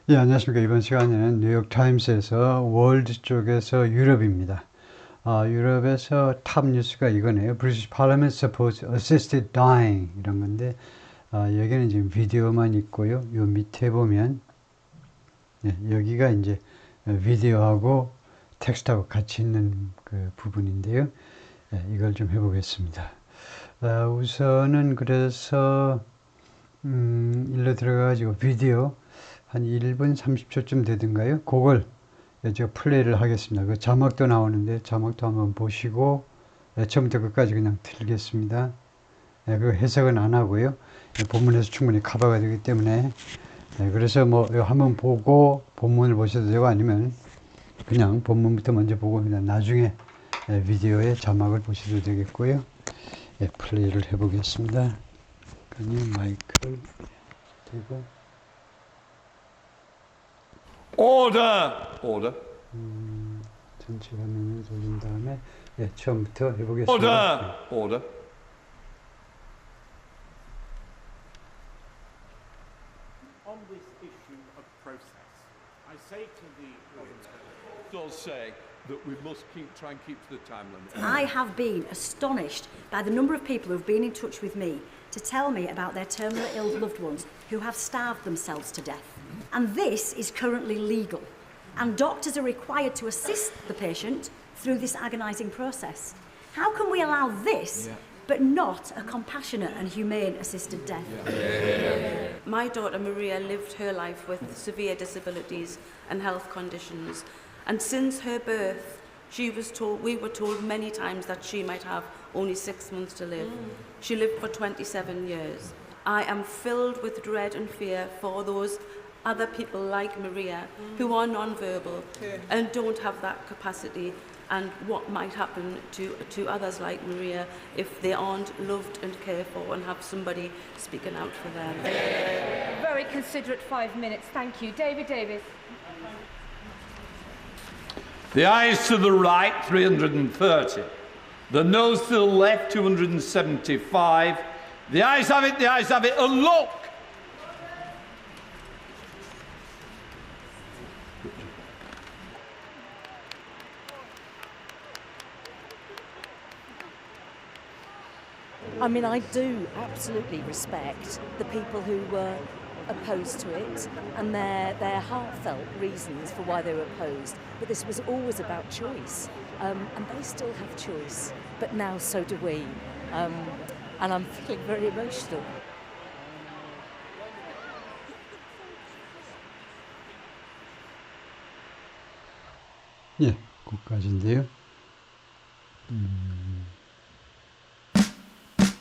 예, 안녕하십니까. 이번 시간에는 뉴욕타임스에서 월드 쪽에서 유럽입니다. 유럽에서 탑 뉴스가 이거네요. British Parliament supports assisted dying 이런 건데 여기는 지금 비디오만 있고요. 요 밑에 보면 여기가 이제 비디오하고 텍스트하고 같이 있는 그 부분인데요. 이걸 좀 해보겠습니다. 우선은 그래서 일로 들어가가지고 비디오 한 1분 30초쯤 되던가요? 그걸 제가 플레이를 하겠습니다. 그 자막도 나오는데 자막도 한번 보시고 처음부터 끝까지 그냥 틀겠습니다. 그 해석은 안 하고요. 본문에서 충분히 커버가 되기 때문에 그래서 뭐 한번 보고 본문을 보셔도 되고 아니면 그냥 본문부터 먼저 보고 그냥 나중에 비디오에 자막을 보셔도 되겠고요. 플레이를 해보겠습니다. 그냥 마이크를 대고 Order! Order. 전체 화면을 돌린 다음에 처음부터 해보겠습니다. Order! Order. On this issue of process, I say to the Does say that we must try and keep to the time limit. I have been astonished by the number of people who have been in touch with me to tell me about their terminally ill loved ones who have starved themselves to death. And this is currently legal. And doctors are required to assist the patient through this agonising process. How can we allow this but not a compassionate and humane assisted death? My daughter Maria lived her life with severe disabilities and health conditions, and since her birth we were told many times that she might have only 6 months to live. She lived for 27 years. I am filled with dread and fear for those other people like Maria who are non-verbal and don't have that capacity, and what might happen to others like Maria if they aren't loved and cared for and have somebody speaking out for them. Very considerate 5 minutes, thank you. David Davis. The ayes to the right, 330. The noes to the left, 275. The ayes have it, and look! I mean, I do absolutely respect the people who were opposed to it and their heartfelt reasons for why they were opposed. But this was always about choice, and they still have choice. But now so do we, and I'm feeling very emotional. 예, 거기까지인데요.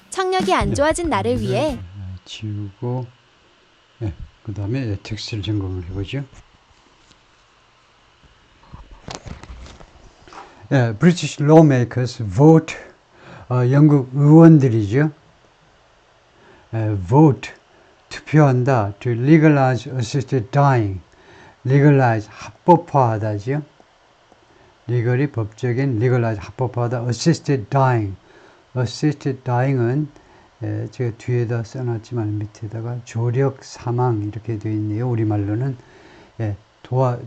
청력이 안 좋아진 나를 위해 지우고 그 다음에 텍스트를 점검을 해보죠. British lawmakers vote, 영국 의원들이죠. vote, 투표한다. to legalize assisted dying. legalize, 합법화하다죠. legally, 법적인, legalize, 합법화하다. assisted dying. assisted dying은 제가 뒤에다 써놨지만 밑에다가 조력 사망 이렇게 되어 있네요. 우리말로는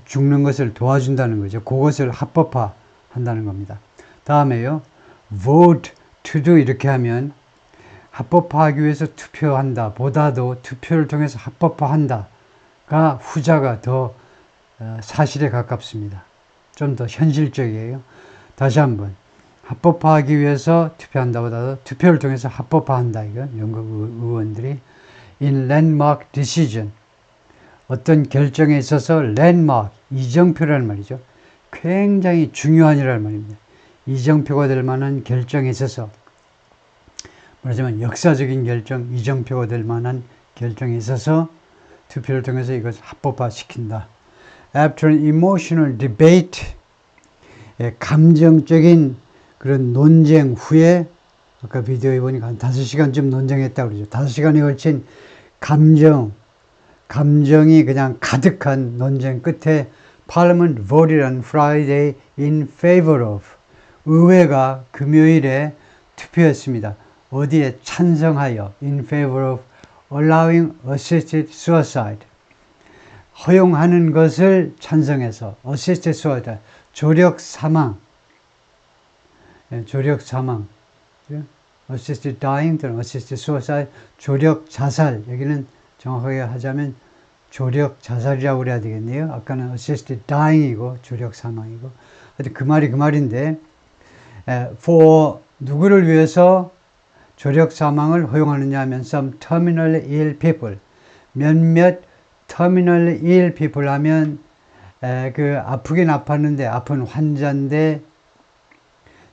죽는 것을 도와준다는 거죠. 그것을 합법화한다는 겁니다. 다음에요. vote to do 이렇게 하면 합법화하기 위해서 투표한다 보다도 투표를 통해서 합법화한다가 후자가 더 사실에 가깝습니다. 좀 더 현실적이에요. 다시 한번 합법화하기 위해서 투표한다보다도 투표를 통해서 합법화한다. 이거 영국 의원들이 in landmark decision 어떤 결정에 있어서 landmark 이정표라는 말이죠. 굉장히 중요한이라는 말입니다. 이정표가 될 만한 결정에 있어서 말하자면 역사적인 결정, 이정표가 될 만한 결정에 있어서 투표를 통해서 이것을 합법화시킨다. After an emotional debate 감정적인 그런 논쟁 후에 아까 비디오에 보니까 한 5시간쯤 논쟁했다고 그러죠. 5시간에 걸친 감정이 그냥 가득한 논쟁 끝에 Parliament voted on Friday in favor of 의회가 금요일에 투표했습니다. 어디에 찬성하여 in favor of allowing assisted suicide 허용하는 것을 찬성해서 assisted suicide, 조력 사망, 조력 사망, assisted dying 또는 assisted suicide, 조력 자살. 여기는 정확하게 하자면 조력 자살이라고 그래야 되겠네요. 아까는 assisted dying이고 조력 사망이고. 하여튼 그 말이 그 말인데, for 누구를 위해서 조력 사망을 허용하느냐 하면 some terminally ill people, 몇몇 terminally ill people 하면 그 아프긴 아팠는데 아픈 환자인데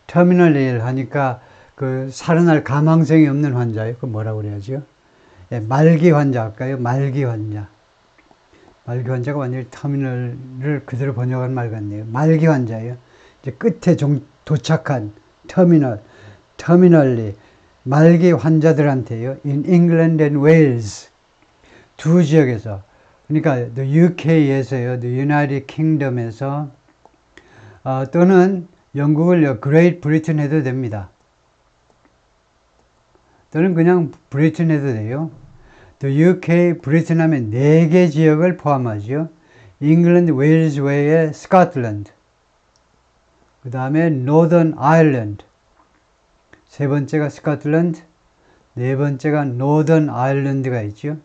terminally ill 하니까 그 살아날 가망성이 없는 환자예요. 그 뭐라고 그래야죠? 말기 환자 할까요? 말기 환자. 말기 환자가 완전히 터미널을 그대로 번역한 말 같네요. 말기 환자예요. 이제 끝에 도착한 터미널리 말기 환자들한테요. In England and Wales 두 지역에서, 그러니까 the UK에서요, the United Kingdom에서 또는 영국을 Great Britain 해도 됩니다. 또는 그냥 브리튼 해도 돼요. The UK, 브리튼 하면 4개 지역을 포함하죠. 잉글랜드, 웨일즈 외에 스코틀랜드, 그 다음에 노던 아일랜드, 세 번째가 스코틀랜드, 네 번째가 노던 아일랜드가 있죠.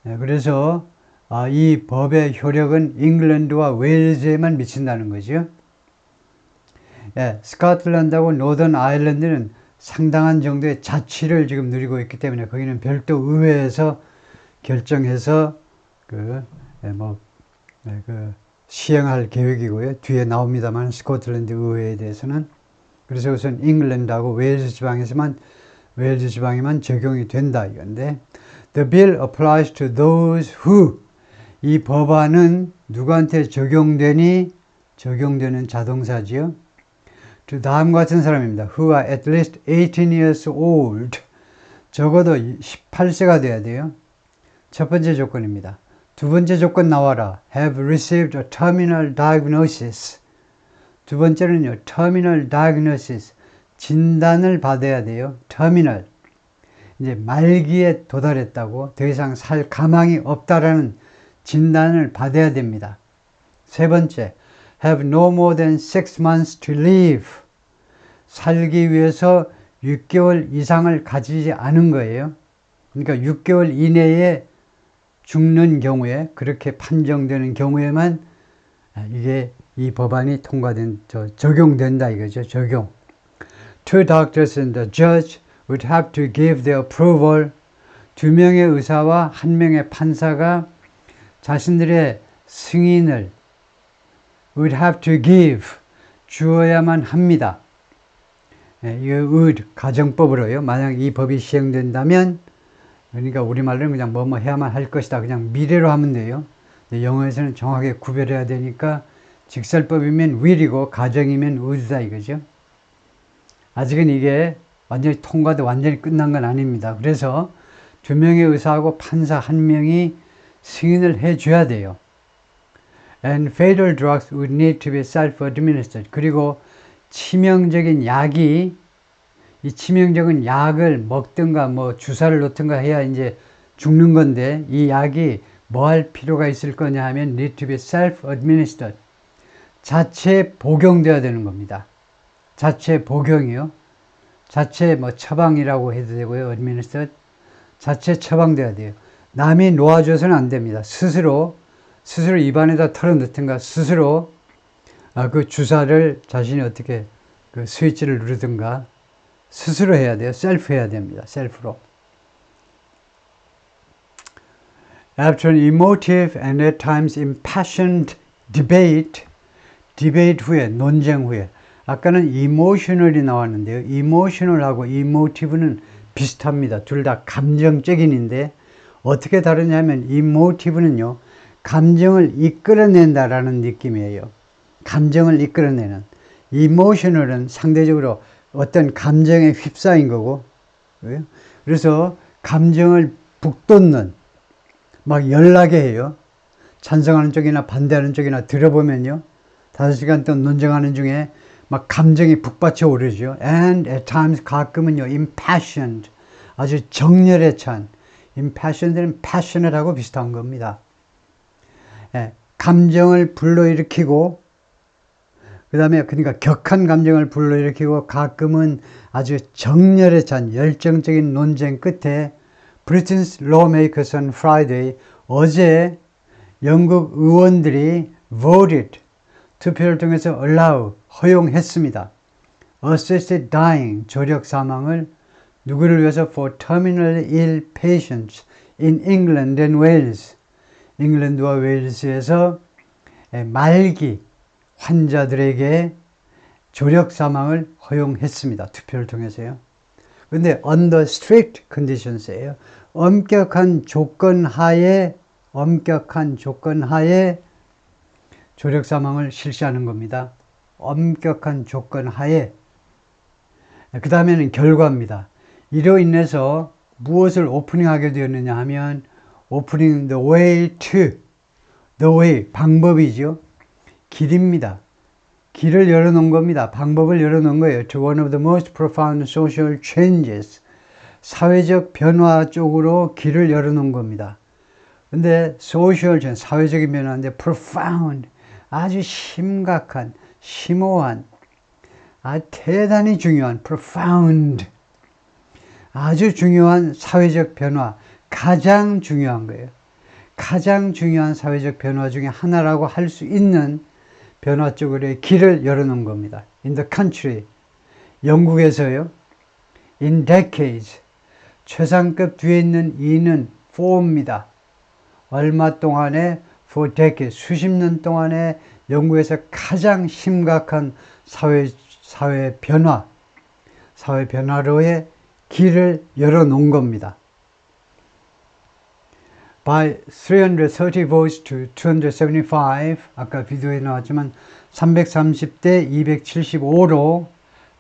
그래서 이 법의 효력은 잉글랜드와 웨일즈에만 미친다는 거죠. 스코틀랜드하고 노던 아일랜드는 상당한 정도의 자치를 지금 누리고 있기 때문에 거기는 별도 의회에서 결정해서 시행할 계획이고요. 뒤에 나옵니다만 스코틀랜드 의회에 대해서는. 그래서 우선 잉글랜드하고 웨일즈 지방에만 적용이 된다 이건데, The bill applies to those who, 이 법안은 누구한테 적용되는 자동사지요. 다음과 같은 사람입니다. Who are at least 18 years old. 적어도 18세가 돼야 돼요. 첫 번째 조건입니다. 두 번째 조건 나와라. Have received a terminal diagnosis. 두 번째는요. terminal diagnosis. 진단을 받아야 돼요. terminal. 이제 말기에 도달했다고, 더 이상 살 가망이 없다라는 진단을 받아야 됩니다. 세 번째. Have no more than 6 months to live. 살기 위해서 6개월 이상을 가지지 않은 거예요. 그러니까 6개월 이내에 죽는 경우에, 그렇게 판정되는 경우에만 이 법안이 적용된다 이거죠. 적용. Two doctors and the judge would have to give their approval. 2명의 의사와 1명의 판사가 자신들의 승인을 would have to give, 주어야만 합니다. 이 would, 가정법으로요. 만약 이 법이 시행된다면, 그러니까 우리말로는 그냥 뭐뭐 해야만 할 것이다. 그냥 미래로 하면 돼요. 영어에서는 정확하게 구별해야 되니까 직설법이면 will이고 가정이면 would다 이거죠. 아직은 이게 완전히 통과돼 완전히 끝난 건 아닙니다. 그래서 2명의 의사하고 판사 1명이 승인을 해줘야 돼요. And fatal drugs would need to be self-administered. 그리고 치명적인 약이, 이 치명적인 약을 먹든가 주사를 놓든가 해야 이제 죽는 건데, 이 약이 뭐 할 필요가 있을 거냐 하면 need to be self-administered. 자체 복용돼야 되는 겁니다. 자체 복용이요. 자체 처방이라고 해도 되고요. administered. 자체 처방돼야 돼요. 남이 놓아줘서는 안 됩니다. 스스로 입안에다 털어넣든가 스스로 그 주사를 자신이 어떻게 그 스위치를 누르든가 스스로 해야 돼요. 셀프 해야 됩니다. 셀프로. After an emotive and at times impassioned debate 후에, 논쟁 후에, 아까는 emotional이 나왔는데요. emotional하고 emotive는 비슷합니다. 둘 다 감정적인인데 어떻게 다르냐면 emotive는요. 감정을 이끌어낸다라는 느낌이에요. 감정을 이끌어내는. emotional은 상대적으로 어떤 감정에 휩싸인 거고, 그래서 감정을 북돋는, 막 열나게 해요. 찬성하는 쪽이나 반대하는 쪽이나 들어보면요. 5시간 동안 논쟁하는 중에 막 감정이 북받쳐 오르죠. And at times 가끔은요, impassioned, 아주 정열에 찬, impassioned는 passionate하고 비슷한 겁니다. 예, 감정을 불러일으키고 그 다음에 그러니까 격한 감정을 불러일으키고 가끔은 아주 정열에 찬 열정적인 논쟁 끝에 Britain's lawmakers on Friday 어제 영국 의원들이 voted 투표를 통해서 allow 허용했습니다. assisted dying 조력 사망을 누구를 위해서 for terminally ill patients in England and Wales 잉글랜드와 웨일스에서 말기 환자들에게 조력 사망을 허용했습니다. 투표를 통해서요. 근데 under strict conditions예요. 엄격한 조건 하에 조력 사망을 실시하는 겁니다. 엄격한 조건 하에. 그 다음에는 결과입니다. 이로 인해서 무엇을 오프닝하게 되었느냐 하면 오프닝 the way to the way 방법이죠. 길입니다. 길을 열어놓은 겁니다. 방법을 열어놓은 거예요. To one of the most profound social changes. 사회적 변화 쪽으로 길을 열어놓은 겁니다. 근데 social change, 사회적인 변화인데 profound, 아주 심각한, 심오한, 대단히 중요한 profound, 아주 중요한 사회적 변화, 가장 중요한 거예요. 가장 중요한 사회적 변화 중에 하나라고 할 수 있는 변화 쪽으로의 길을 열어놓은 겁니다. In the country, 영국에서요. In decades, 최상급 뒤에 있는 이는 for입니다. 얼마 동안에 for decades, 수십 년 동안에 영국에서 가장 심각한 사회 변화로의 길을 열어놓은 겁니다. By 330 votes to 275, 아까 비디오에 나왔지만 330대 275로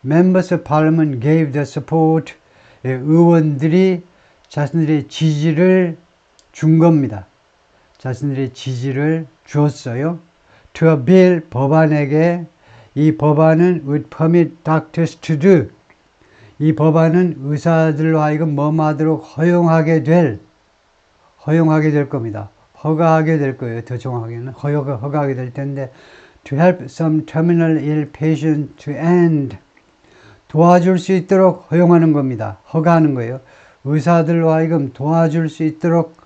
Members of Parliament gave their support, 의원들이 자신들의 지지를 준 겁니다. 자신들의 지지를 주었어요. To a bill, 법안에게. 이 법안은 would permit doctors to do. 이 법안은 의사들로 하여금 뭐하도록 허용하게 될 겁니다. 허가하게 될 거예요. 더 정확하게는 허가하게 될 텐데 to help some terminal ill patient to end. 도와줄 수 있도록 허용하는 겁니다. 허가하는 거예요. 의사들로 하여금 도와줄 수 있도록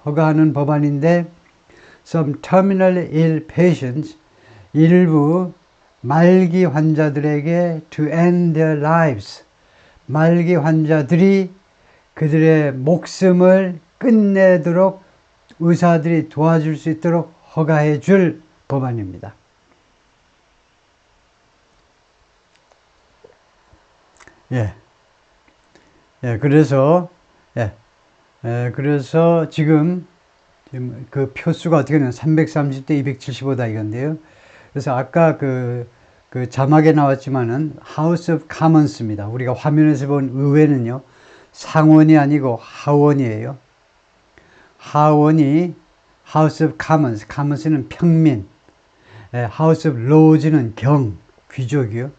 허가하는 법안인데 some terminal ill patients, 일부 말기 환자들에게 to end their lives. 말기 환자들이 그들의 목숨을 끝내도록 의사들이 도와줄 수 있도록 허가해 줄 법안입니다. 그래서 지금 그 표수가 어떻게 되냐면 330대 275다 이건데요. 그래서 아까 그 자막에 나왔지만은 House of Commons입니다. 우리가 화면에서 본 의회는요, 상원이 아니고 하원이에요. 하원이 House of Commons, Commons는 평민, House of Lords는 귀족이요.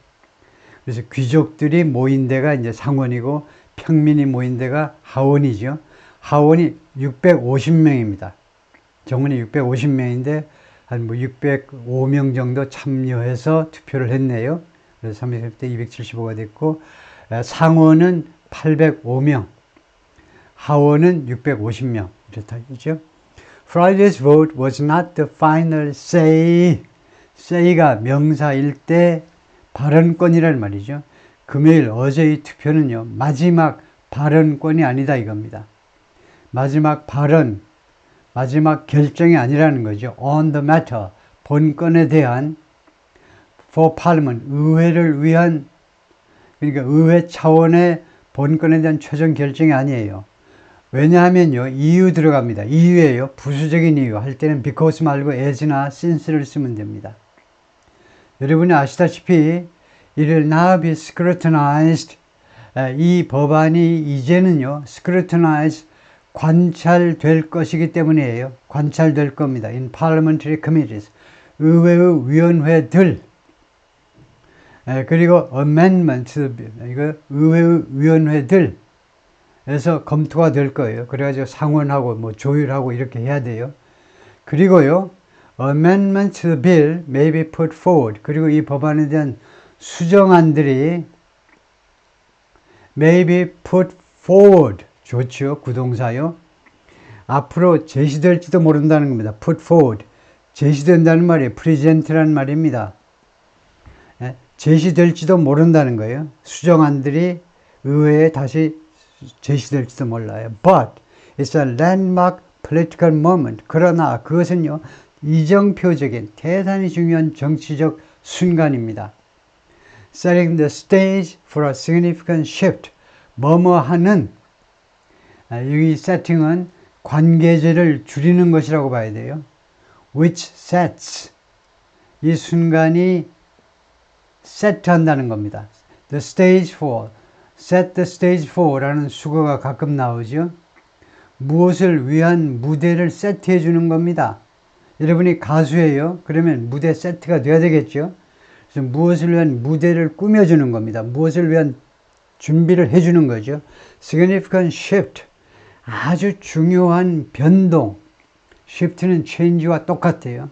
그래서 귀족들이 모인 데가 이제 상원이고 평민이 모인 데가 하원이죠. 하원이 650명입니다. 정원이 650명인데 한 605명 정도 참여해서 투표를 했네요. 그래서 30대 275가 됐고 상원은 805명, 하원은 650명 이렇다죠. Friday's vote was not the final say. say가 명사일 때 발언권이란 말이죠. 금요일 어제의 투표는요, 마지막 발언권이 아니다 이겁니다. 마지막 발언, 마지막 결정이 아니라는 거죠. On the matter, 본건에 대한 for parliament, 의회를 위한, 그러니까 의회 차원의 본건에 대한 최종 결정이 아니에요. 왜냐하면요, 이유 들어갑니다. 이유예요. 부수적인 이유. 할 때는 because 말고 as나 since를 쓰면 됩니다. 여러분이 아시다시피 it will now be scrutinized. 이 법안이 이제는요, scrutinized, 관찰될 것이기 때문이에요. 관찰될 겁니다. In parliamentary committees, 의회의 위원회들. 그리고 amendments, 이거 의회의 위원회들, 에서 검토가 될 거예요. 그래가지고 상원하고 뭐 조율하고 이렇게 해야 돼요. 그리고요, amendment to the bill may be put forward. 그리고 이 법안에 대한 수정안들이 may be put forward. 좋죠. 구동사요. 앞으로 제시될지도 모른다는 겁니다. put forward. 제시된다는 말이 present라는 말입니다. 예? 제시될지도 모른다는 거예요. 수정안들이 의회에 다시 제시될지도 몰라요. But it's a landmark political moment. 그러나 그것은요, 이정표적인 대단히 중요한 정치적 순간입니다. Setting the stage for a significant shift. 뭐뭐하는, 여기 세팅은 관계제를 줄이는 것이라고 봐야 돼요. Which sets. 이 순간이 세트한다는 겁니다. The stage for. Set the stage for 라는 수거가 가끔 나오죠. 무엇을 위한 무대를 세트해 주는 겁니다. 여러분이 가수예요. 그러면 무대 세트가 돼야 되겠죠. 그래서 무엇을 위한 무대를 꾸며주는 겁니다. 무엇을 위한 준비를 해주는 거죠. Significant shift. 아주 중요한 변동. shift는 change와 똑같아요.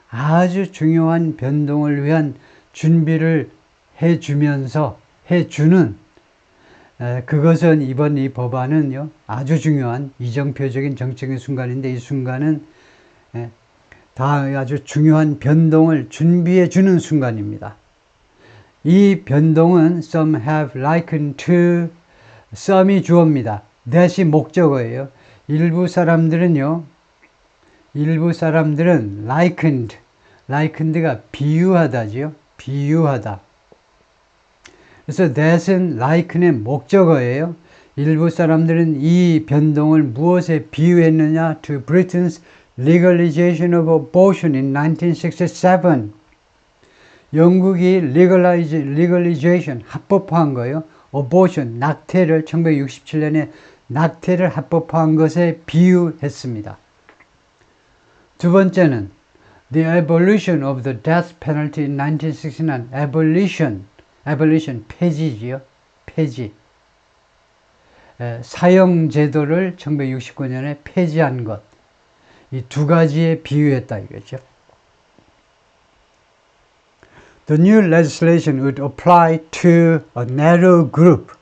아주 중요한 변동을 위한 준비를 해주면서 해주는, 그것은 이번 이 법안은요, 아주 중요한 이정표적인 정책의 순간인데, 이 순간은 다 아주 중요한 변동을 준비해 주는 순간입니다. 이 변동은 some have likened to, some이 주어입니다. that이 목적어예요. 일부 사람들은 likened가 비유하다지요. 비유하다. 그래서 that은 liken의 목적어예요. 일부 사람들은 이 변동을 무엇에 비유했느냐? To Britain's legalization of abortion in 1967. 영국이 legalization, 합법화한 거예요. abortion, 낙태를 1967년에 낙태를 합법화한 것에 비유했습니다. 두 번째는 the abolition of the death penalty in 1969. abolition, 폐지지요. 폐지. 사형제도를 1969년에 폐지한 것. 이 두 가지에 비유했다 이거죠. The new legislation would apply to a narrow group.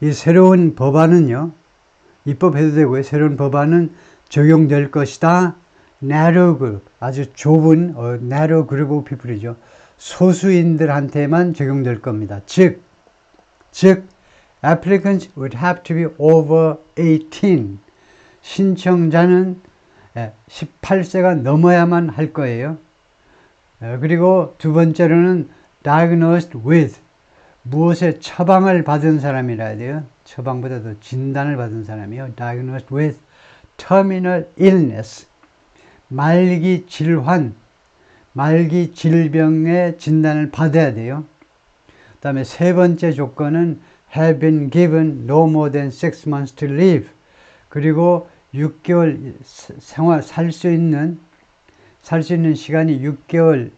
이 새로운 법안은요, 입법해도 되고요. 새로운 법안은 적용될 것이다. narrow group, 아주 좁은 narrow group of people이죠. 소수인들한테만 적용될 겁니다. 즉 applicants would have to be over 18. 신청자는 18세가 넘어야만 할 거예요. 그리고 두 번째로는 diagnosed with, 무엇에 처방을 받은 사람이라 해야 돼요. 처방보다도 진단을 받은 사람이요. diagnosed with terminal illness, 말기 질환, 말기 질병의 진단을 받아야 돼요. 그 다음에 세 번째 조건은 have been given no more than 6 months to live. 그리고 6개월 살 수 있는 시간이 6개월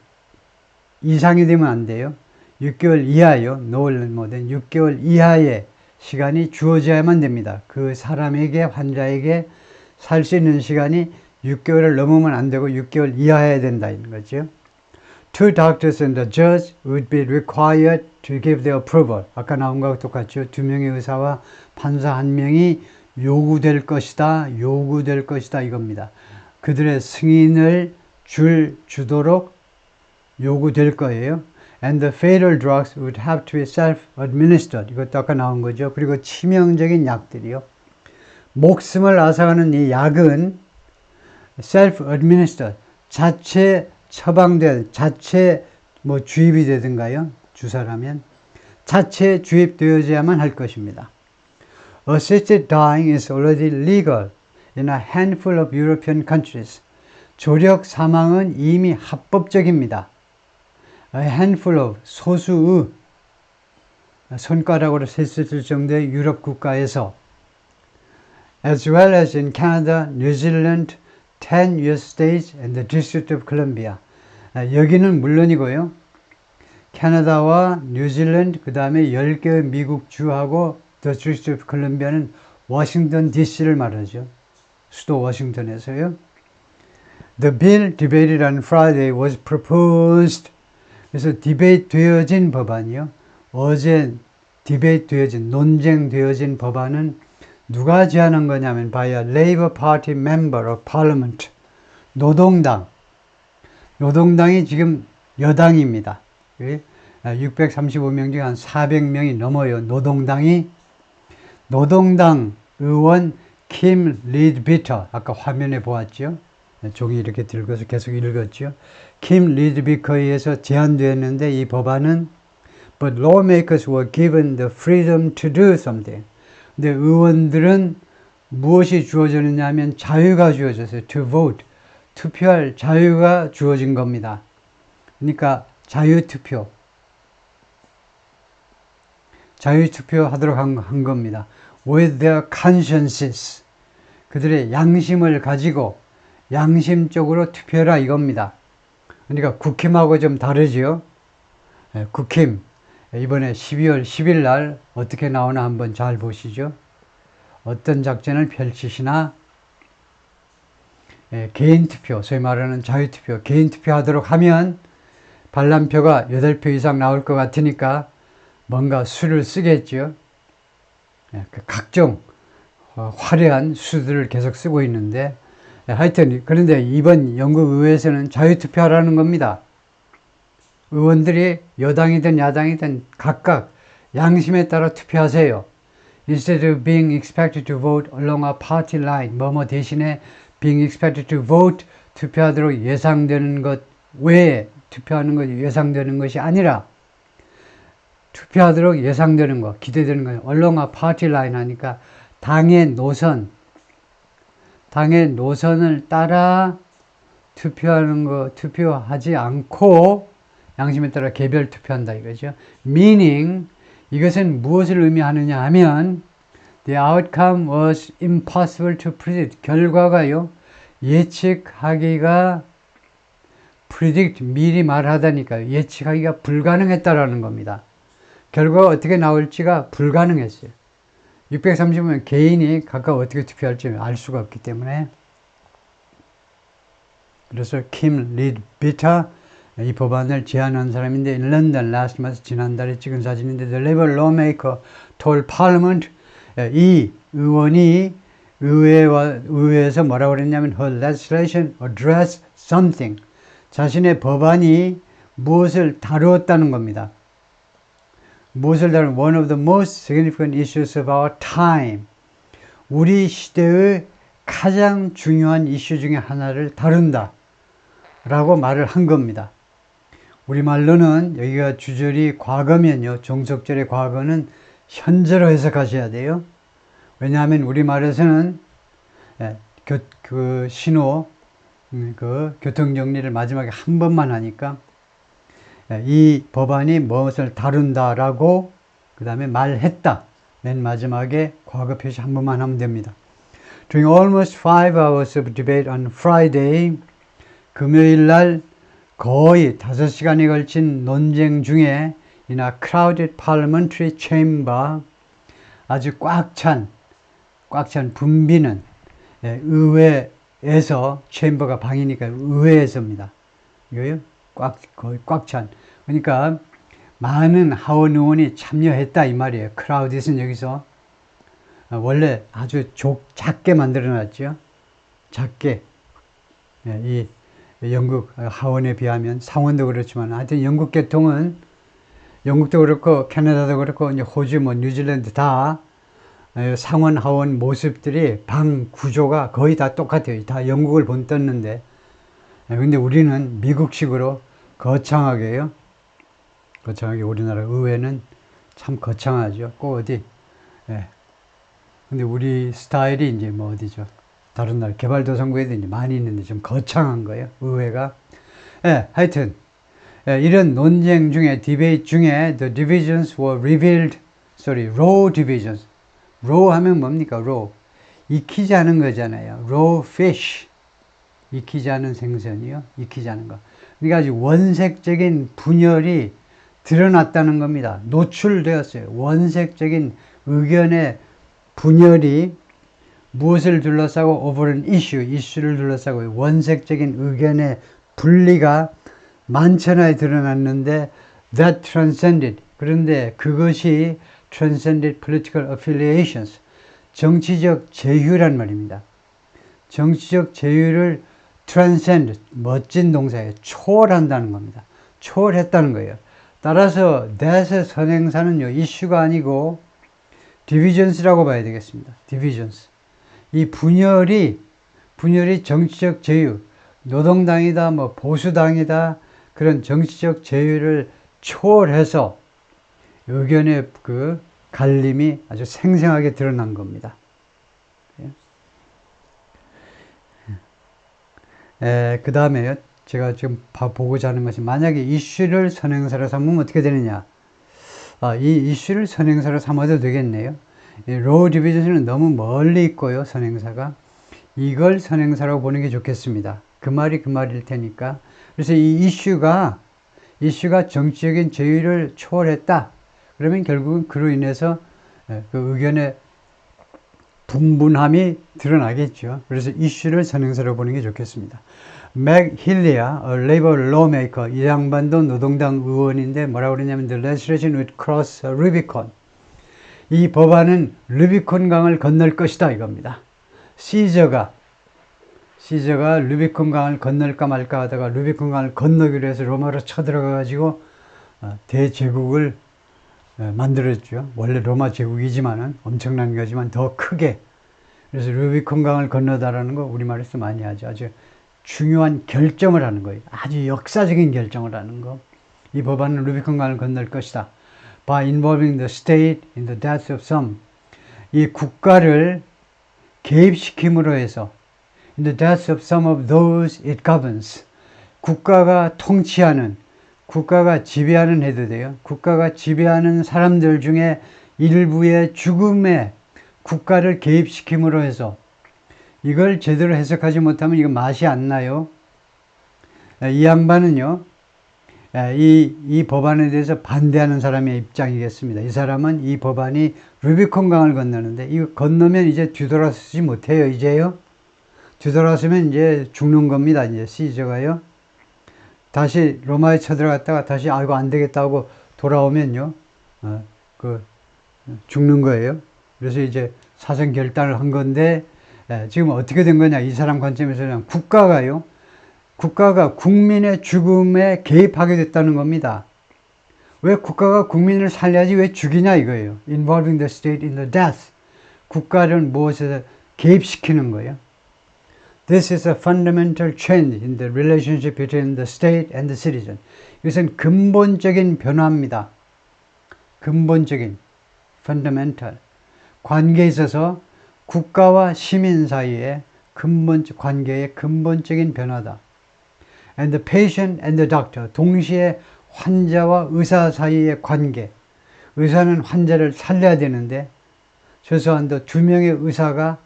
이상이 되면 안 돼요. 6개월 이하요. no more than 6개월 이하의 시간이 주어져야만 됩니다. 그 사람에게, 환자에게 살 수 있는 시간이 6개월을 넘으면 안 되고 6개월 이하여야 된다는 거죠. Two doctors and a judge would be required to give their approval. 아까 나온 거하고 똑같죠. 두 명의 의사와 판사 한 명이 요구될 것이다 이겁니다. 그들의 승인을 주도록 요구될 거예요. And the fatal drugs would have to be self-administered. 이것도 아까 나온 거죠. 그리고 치명적인 약들이요. 목숨을 앗아가는 이 약은 self-administered, 자체 자체 주입이 되든가요. 주사라면 자체 주입되어야만 할 것입니다. Assisted dying is already legal in a handful of European countries. 조력 사망은 이미 합법적입니다. A handful of, 소수의, 손가락으로 셀 수 있을 정도의 유럽 국가에서, as well as in Canada, New Zealand, 10 US states and the District of Columbia. 여기는 물론이고요. 캐나다와 뉴질랜드, 그 다음에 10개의 미국 주하고 District of Columbia는 워싱턴 DC를 말하죠. 수도 워싱턴에서요. The bill debated on Friday was proposed. 그래서 디베이트 되어진 법안이요. 어제 디베이트 되어진, 논쟁되어진 법안은 누가 제안한 거냐면 by a Labour Party member of Parliament. 노동당. 노동당이 지금 여당입니다. 635명 중에 한 400명이 넘어요. 노동당 의원 킴 리드비터. 아까 화면에 보았죠. 종이 이렇게 들고서 계속 읽었죠. 킴 리드비터에 의해서 제안되었는데 이 법안은 But lawmakers were given the freedom to do something. 근데 의원들은 무엇이 주어졌느냐 하면 자유가 주어졌어요. To vote. 투표할 자유가 주어진 겁니다. 그러니까 자유투표 하도록 한 겁니다. With their consciences. 그들의 양심을 가지고 양심적으로 투표해라 이겁니다. 그러니까 국힘하고 좀 다르죠. 국힘 이번에 12월 10일 날 어떻게 나오나 한번 잘 보시죠. 어떤 작전을 펼치시나 개인 투표, 소위 말하는 자유투표, 개인 투표 하도록 하면 반란표가 8표 이상 나올 것 같으니까 뭔가 수를 쓰겠죠. 각종 화려한 수들을 계속 쓰고 있는데 하여튼 그런데 이번 영국 의회에서는 자유투표하라는 겁니다. 의원들이 여당이든 야당이든 각각 양심에 따라 투표하세요. Instead of being expected to vote along a party line, 뭐뭐 대신에 being expected to vote, 투표하도록 예상되는 것 외에 투표하는 것이 예상되는 것이 아니라 투표하도록 예상되는 것, 기대되는 것, along a party line 하니까 당의 노선을 따라 투표하는 거, 투표하지 않고 양심에 따라 개별 투표한다 이거죠. Meaning, 이것은 무엇을 의미하느냐 하면 The outcome was impossible to predict. 결과가요, 예측하기가 predict, 미리 말하다니까요. 예측하기가 불가능했다라는 겁니다. 결과가 어떻게 나올지가 불가능했어요. 630명 개인이 각각 어떻게 투표할지 알 수가 없기 때문에. 그래서 킴 리드비터 이 법안을 제안한 사람인데 런던 last month 지난달에 찍은 사진인데 The Labour lawmaker told Parliament 이 의원이 의회에서 뭐라고 그랬냐면 her legislation addressed something 자신의 법안이 무엇을 다루었다는 겁니다. 무엇을 다루는 one of the most significant issues of our time 우리 시대의 가장 중요한 이슈 중에 하나를 다룬다 라고 말을 한 겁니다. 우리말로는 여기가 주절이 과거면요 종속절의 과거는 현재로 해석하셔야 돼요. 왜냐하면 우리말에서는 그 신호 교통정리를 마지막에 한 번만 하니까 이 법안이 무엇을 다룬다라고 그 다음에 말했다 맨 마지막에 과거 표시 한 번만 하면 됩니다. During almost 5 hours of debate on Friday 금요일 날 거의 5시간에 걸친 논쟁 중에 in a crowded parliamentary chamber 아주 꽉 찬 붐비는 의회에서 챔버가 방이니까 의회에서입니다. 이거요? 거의 꽉 찬. 그러니까 많은 하원 의원이 참여했다 이 말이에요. crowded은 여기서 원래 아주 작게 만들어놨죠. 작게. 이 영국 하원에 비하면 상원도 그렇지만 하여튼 영국 계통은 영국도 그렇고 캐나다도 그렇고 이제 호주 뭐 뉴질랜드 다 상원 하원 모습들이 방 구조가 거의 다 똑같아요. 다 영국을 본떴는데 근데 우리는 미국식으로 거창하게요. 거창하게 우리나라 의회는 참 거창하죠. 꼭 어디 근데 우리 스타일이 이제 뭐 어디죠? 다른 나라 개발도상국에도 이제 많이 있는데 좀 거창한 거예요. 의회가. 하여튼 이런 논쟁 중에 디베이트 중에 the divisions were revealed. raw divisions. raw 하면 뭡니까? raw. 익히지 않은 거잖아요. raw fish. 익히지 않은 생선이요. 익히지 않은 거. 그러니까 아주 원색적인 분열이 드러났다는 겁니다. 노출되었어요. 원색적인 의견의 분열이 무엇을 둘러싸고 over an issue, 이슈를 둘러싸고 원색적인 의견의 분리가 만천하에 드러났는데 that transcended, 그런데 그것이 transcended political affiliations, 정치적 제휴란 말입니다. 정치적 제휴를 transcend, 멋진 동사예요. 초월한다는 겁니다. 초월했다는 거예요. 따라서 that의 선행사는요, 이슈가 아니고 divisions라고 봐야 되겠습니다. divisions. 이 분열이 정치적 제휴, 노동당이다, 뭐 보수당이다, 그런 정치적 제휴를 초월해서 의견의 그 갈림이 아주 생생하게 드러난 겁니다. 그 다음에요. 제가 지금 보고자 하는 것이 만약에 이슈를 선행사로 삼으면 어떻게 되느냐. 이 이슈를 선행사로 삼아도 되겠네요. 로우 디비전은 너무 멀리 있고요. 선행사가. 이걸 선행사라고 보는 게 좋겠습니다. 그 말이 그 말일 테니까. 그래서 이 이슈가 정치적인 제휴를 초월했다. 그러면 결국은 그로 인해서 그 의견의 분분함이 드러나겠죠. 그래서 이슈를 선행사로 보는 게 좋겠습니다. 맥 힐리아, 레이버 로메이커, 이 양반도 노동당 의원인데 뭐라고 그러냐면 The legislation would cross a Rubicon. 이 법안은 루비콘 강을 건널 것이다 이겁니다. 시저가 루비콘 강을 건널까 말까 하다가 루비콘 강을 건너기로 해서 로마로 쳐들어가 가지고 대제국을 만들었죠. 원래 로마 제국이지만은 엄청난 거지만 더 크게. 그래서 루비콘 강을 건너다라는 거 우리말에서 많이 하죠. 아주 중요한 결정을 하는 거예요. 아주 역사적인 결정을 하는 거. 이 법안은 루비콘 강을 건널 것이다. By involving the state in the deaths of some. 이 국가를 개입시킴으로 해서 in the deaths of some of those it governs. 국가가 통치하는, 국가가 지배하는 해도 돼요. 국가가 지배하는 사람들 중에 일부의 죽음에 국가를 개입시킴으로 해서 이걸 제대로 해석하지 못하면 이거 맛이 안 나요. 이 양반은요, 이 법안에 대해서 반대하는 사람의 입장이겠습니다. 이 사람은 이 법안이 루비콘 강을 건너는데 이거 건너면 이제 뒤돌아서지 못해요. 이제요. 뒤돌아서면 이제 죽는 겁니다. 이제 시저가요. 다시 로마에 쳐들어갔다가 다시 아이고 안 되겠다 하고 돌아오면요, 죽는 거예요. 그래서 이제 사전 결단을 한 건데 지금 어떻게 된 거냐? 이 사람 관점에서는 국가가 국민의 죽음에 개입하게 됐다는 겁니다. 왜 국가가 국민을 살려야지 왜 죽이냐 이거예요. Involving the state in the death. 국가를 무엇에 개입시키는 거예요. This is a fundamental change in the relationship between the state and the citizen. 이것은 근본적인 변화입니다. 근본적인, fundamental. 관계에 있어서 국가와 시민 사이의 관계의 근본적인 변화다. And the patient and the doctor. 동시에 환자와 의사 사이의 관계. 의사는 환자를 살려야 되는데 최소한도 2명의 의사가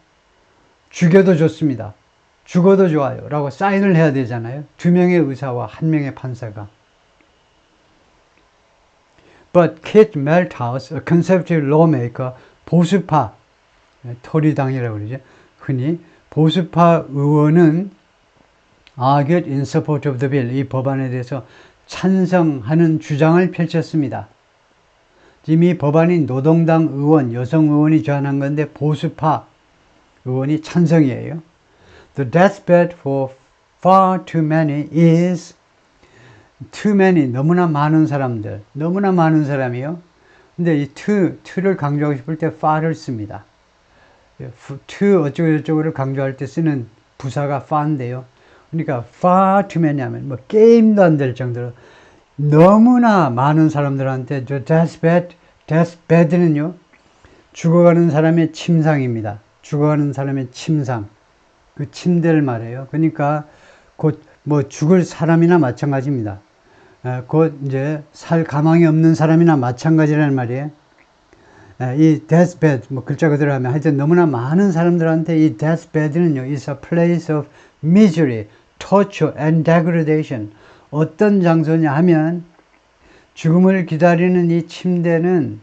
죽여도 좋습니다. 죽어도 좋아요. 라고 사인을 해야 되잖아요. 2명의 의사와 1명의 판사가. But Kit Malthouse, a conservative lawmaker, 보수파, 토리당이라고 그러죠. 흔히 보수파 의원은 argued in support of the bill. 이 법안에 대해서 찬성하는 주장을 펼쳤습니다. 지금 이 법안이 노동당 의원, 여성 의원이 제안한 건데 보수파 의원이 찬성이에요. The deathbed for far too many is too many, 너무나 많은 사람들, 너무나 많은 사람이요. 근데 이 to를 강조하고 싶을 때 far를 씁니다. to 어쩌고저쩌고를 강조할 때 쓰는 부사가 far인데요. 그러니까 far too many 하면 뭐 게임도 안 될 정도로 너무나 많은 사람들한테 저 deathbed는요, 죽어가는 사람의 침상입니다. 죽어가는 사람의 침상. 그 침대를 말해요. 그러니까 곧 뭐 죽을 사람이나 마찬가지입니다. 곧 이제 살 가망이 없는 사람이나 마찬가지라는 말이에요. 이 deathbed, 뭐 글자 그대로 하면 하여튼 너무나 많은 사람들한테 이 deathbed는요, is a place of misery, torture and degradation. 어떤 장소냐 하면 죽음을 기다리는 이 침대는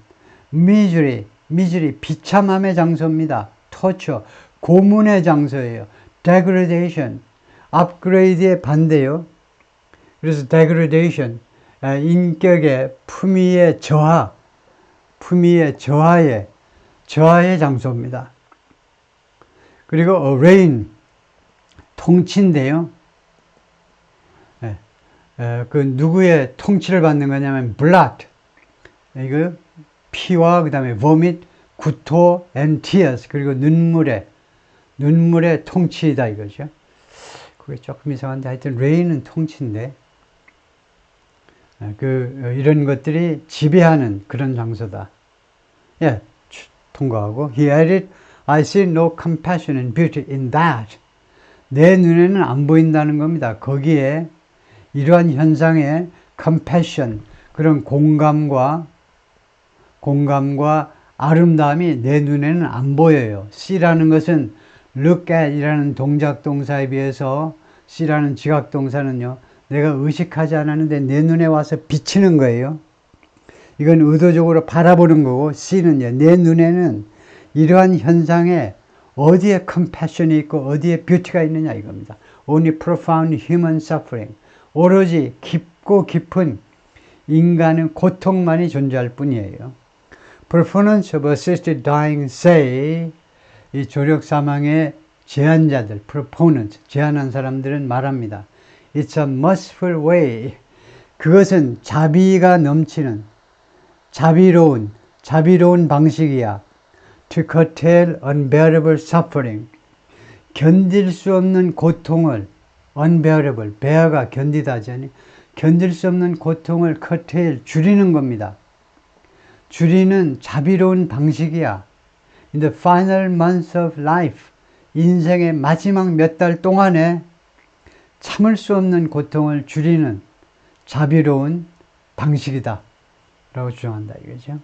misery, 미sery, 비참함의 장소입니다. torture, 고문의 장소예요. degradation, upgrade의 반대요. 그래서 degradation, 인격의 품위의 저하, 품위의 저하의 장소입니다. 그리고 reign, 통치인데요. 그 누구의 통치를 받는 거냐면 blood, 이거 피와 그 다음에 vomit, 구토, and tears, 그리고 눈물의 통치이다 이거죠. 그게 조금 이상한데 하여튼 reign은 통치인데 이런 것들이 지배하는 그런 장소다. 예, 통과하고 he added, I see no compassion and beauty in that. 내 눈에는 안 보인다는 겁니다. 거기에 이러한 현상에 compassion, 그런 공감과 아름다움이 내 눈에는 안 보여요. see라는 것은 look at 이라는 동작 동사에 비해서 see라는 지각 동사는요, 내가 의식하지 않았는데 내 눈에 와서 비치는 거예요. 이건 의도적으로 바라보는 거고, see는요, 내 눈에는 이러한 현상에 어디에 compassion이 있고 어디에 beauty가 있느냐 이겁니다. Only profound human suffering, 오로지 깊고 깊은 인간의 고통만이 존재할 뿐이에요. Proponents of assisted dying say, 이 조력 사망의 제안자들, proponents, 제안한 사람들은 말합니다. It's a merciful way. 그것은 자비가 넘치는 자비로운 방식이야. To curtail unbearable suffering. 견딜 수 없는 고통을 unbearable, bear가 견디다 하잖아요. 견딜 수 없는 고통을 curtail, 줄이는 겁니다. 줄이는 자비로운 방식이야. In the final months of life, 인생의 마지막 몇 달 동안에 참을 수 없는 고통을 줄이는 자비로운 방식이다 라고 주장한다 이거죠.